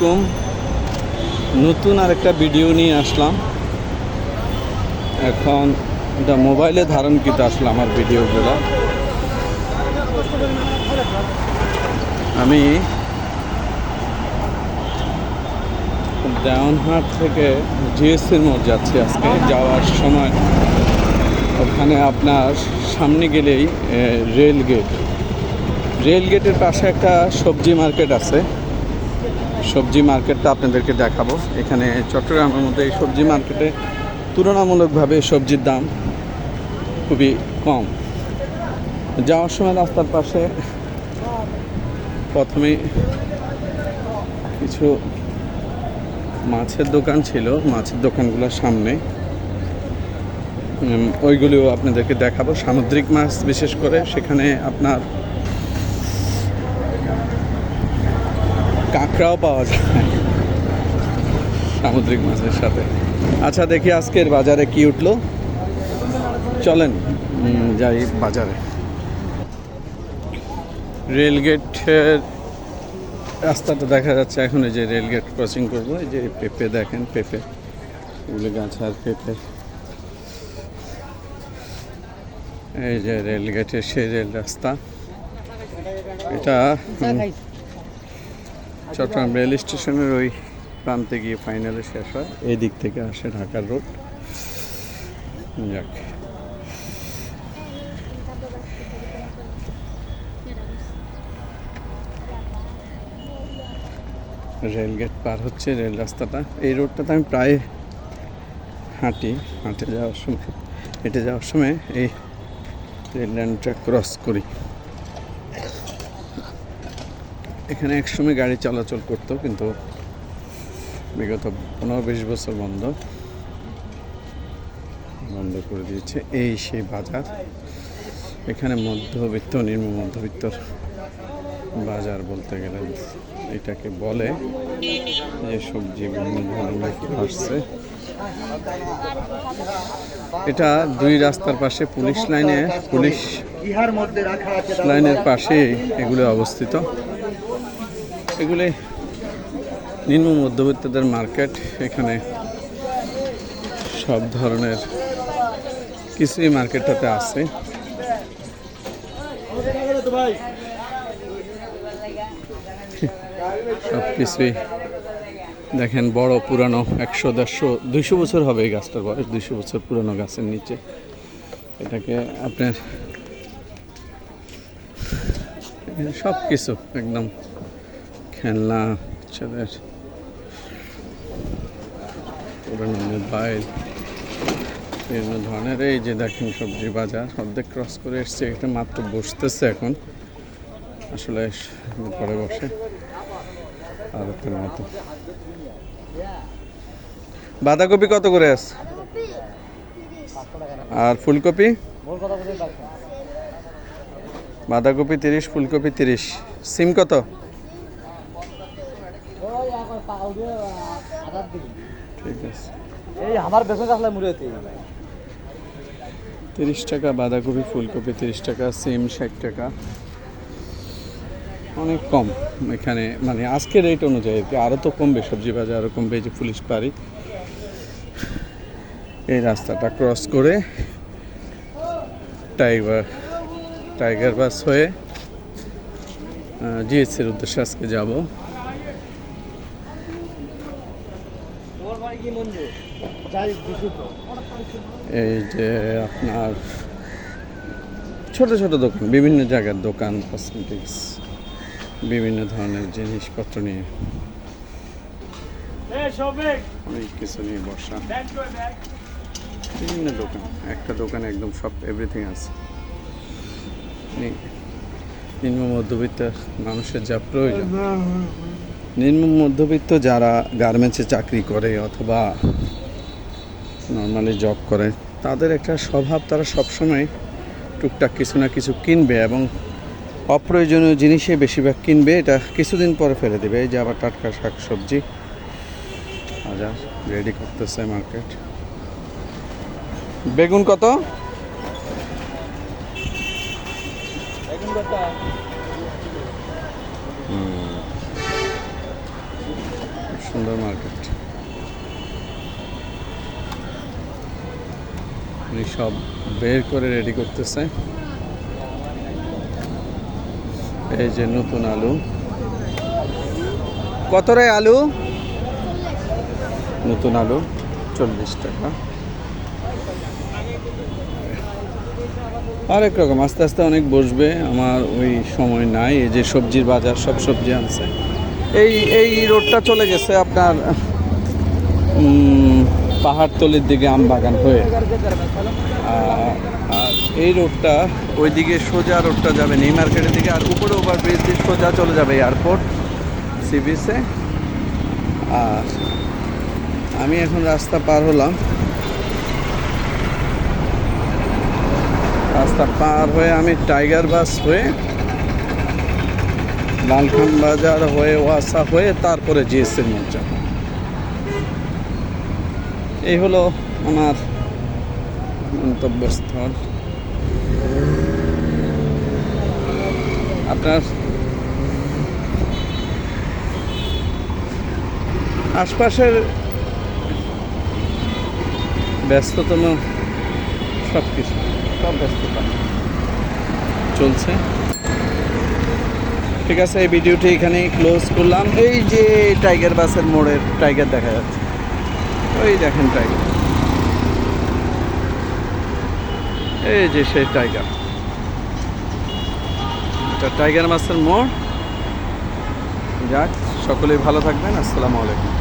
কম নতুন আরেকটা ভিডিও নিয়ে আসলাম। এখন এটা মোবাইলে ধারণকৃত আসলে আমার ভিডিওগুলো। আমি দেওয়ানহাট থেকে জিএসসির মোড় যাচ্ছি আজকে। যাওয়ার সময় ওখানে আপনার সামনে গেলেই রেল গেটের পাশে একটা সবজি মার্কেট আছে। সবজি মার্কেটটা আপনাদেরকে দেখাবো। এখানে চট্টগ্রামের মধ্যে এই সবজি মার্কেটে তুলনামূলকভাবে সবজির দাম খুবই কম। যাওয়ার সময় রাস্তার পাশে প্রথমে কিছু মাছের দোকান ছিল, মাছের দোকানগুলোর সামনে ওইগুলিও আপনাদেরকে দেখাবো। সামুদ্রিক মাছ বিশেষ করে সেখানে আপনার কাঁকড়াও পাওয়া যায় সামুদ্রিক মাছের সাথে। আচ্ছা, দেখি আজকের বাজারে কি উঠলো, চলেন যাই বাজারে। রেলগেটের রাস্তাটা দেখা যাচ্ছে এখন। এই যে রেলগেট ক্রসিং করবো, এই যে পেঁপে দেখেন, পেঁপে এগুলো গাছ আর পেঁপে। এই যে রেলগেটের সেই রেল রাস্তা, এটা চট্টগ্রাম রেল স্টেশনের ওই প্রান্তে গিয়ে ফাইনালে শেষ হয়। এই দিক থেকে আসে ঢাকার রোড। যাক, রেলগেট পার হচ্ছে রেল রাস্তাটা। এই রোডটাতে আমি প্রায় হেঁটে যাওয়ার সময় এই রেল লাইনটা ক্রস করি। এখানে একসময় গাড়ি চলাচল করতো, কিন্তু বিগত 15-20 বছর বন্ধ করে দিয়েছে। এই সেই বাজার। এখানে মধ্যবিত্ত, নিম্ন মধ্যবিত্তর বাজার বলতে গেলে এটাকে বলে। যে সবজি বিভিন্ন ধরনের আসছে। এটা দুই রাস্তার পাশে পুলিশ লাইনের পাশে এগুলো অবস্থিত। এগুলি নিম্ন মধ্যবিত্তদের মার্কেট। এখানে সব ধরনের কিছুই মার্কেটটাতে আছে। সব কিছুই দেখেন, বড় পুরানো 100, 150, 200 বছর হবে এই গাছটার বয়স। 200 বছর পুরানো গাছের নিচে এটাকে আপনার সব কিছু একদম খেলনা, বাচ্চাদের পুরানো মোবাইল, বিভিন্ন ধরনের। এই যে দেখেন সবজি বাজার অর্ধেক ক্রস করে এসছে। এটা মাত্র বসতেছে এখন, আসলে পরে বসে আরতের মতো। বাঁধাকপি কত করে আছে? আর ফুলকপি? বাঁধাকপি 30, ফুলকপি 30। সিম কত? ঠিক আছে, 30 টাকা বাঁধাকপি, ফুলকপি 30 টাকা, সিম 60 টাকা। অনেক কম এখানে, মানে আজকের রেট অনুযায়ী। আরও তো কমবে, সবজি বাজার আরও কমবে। যে পুলিশ পাড়ি, এই রাস্তাটা ক্রস করে টাইগার বাস হয়ে জিএসসির উদ্দেশ্যে আজকে যাব। এই যে আপনার ছোট ছোট দোকান, বিভিন্ন জায়গার দোকান, কসমেটিক্স, বিভিন্ন ধরনের জিনিসপত্র নিয়ে, অনেক কিছু নিয়ে বসা। বিভিন্ন দোকান, একটা দোকানে একদম সব এভরিথিং আছে। নিম্ন মধ্যবিত্ত মানুষের যা প্রয়োজন, নিম্ন মধ্যবিত্ত যারা গার্মেন্টসে চাকরি করে অথবা নর্মালি জব করে, তাদের একটা স্বভাব, তারা সবসময় টুকটাক কিছু না কিছু কিনবে এবং অপ্রয়োজনীয় জিনিসে বেশিরভাগ কিনবে। এটা কিছুদিন পরে ফেলে দেবে। এই যে আবার টাটকা শাক সবজি বাজার রেডি করতেছে মার্কেট। বেগুন কত? খুব সুন্দর মার্কেট। উনি সব বের করে রেডি করতেছে। এই যে নতুন আলু, কত রে আলু? নতুন আলু 40 টাকা। আরেক রকম আস্তে আস্তে অনেক বসবে, আমার ওই সময় নাই। এই যে সবজির বাজার, সব সবজি আনছে। এই এই রোডটা চলে গেছে আপনার পাহাড়তলির দিকে, আম বাগান হয়ে। আর এই রোডটা ওইদিকে সোজা রোডটা যাবে নিউ মার্কেটের দিকে, আর উপরে ওভারব্রিজ দিয়ে সোজা চলে যাবে এয়ারপোর্ট সি বিচে। আর আমি এখন রাস্তা পার হলাম, রাস্তা পার হয়ে আমি টাইগার বাস হয়ে, লালখান বাজার হয়ে, ওয়াসা হয়ে, তারপরে জিএসের মোড় যাব। এই হলো আমার গন্তব্যস্থল। আপনার আশপাশের ব্যস্ততম সব কিছু, সব ব্যস্ততা চলছে। ঠিক আছে, এই ভিডিওটি এখানেই ক্লোজ করলাম। এই যে টাইগার বাসের মোড়ের টাইগার দেখা যাচ্ছে, ওই দেখেন টাইগার, এই যে সেই টাইগার, এটা টাইগার বাসের মোড়। যাক, সকলেই ভালো থাকবেন। আসসালামু আলাইকুম।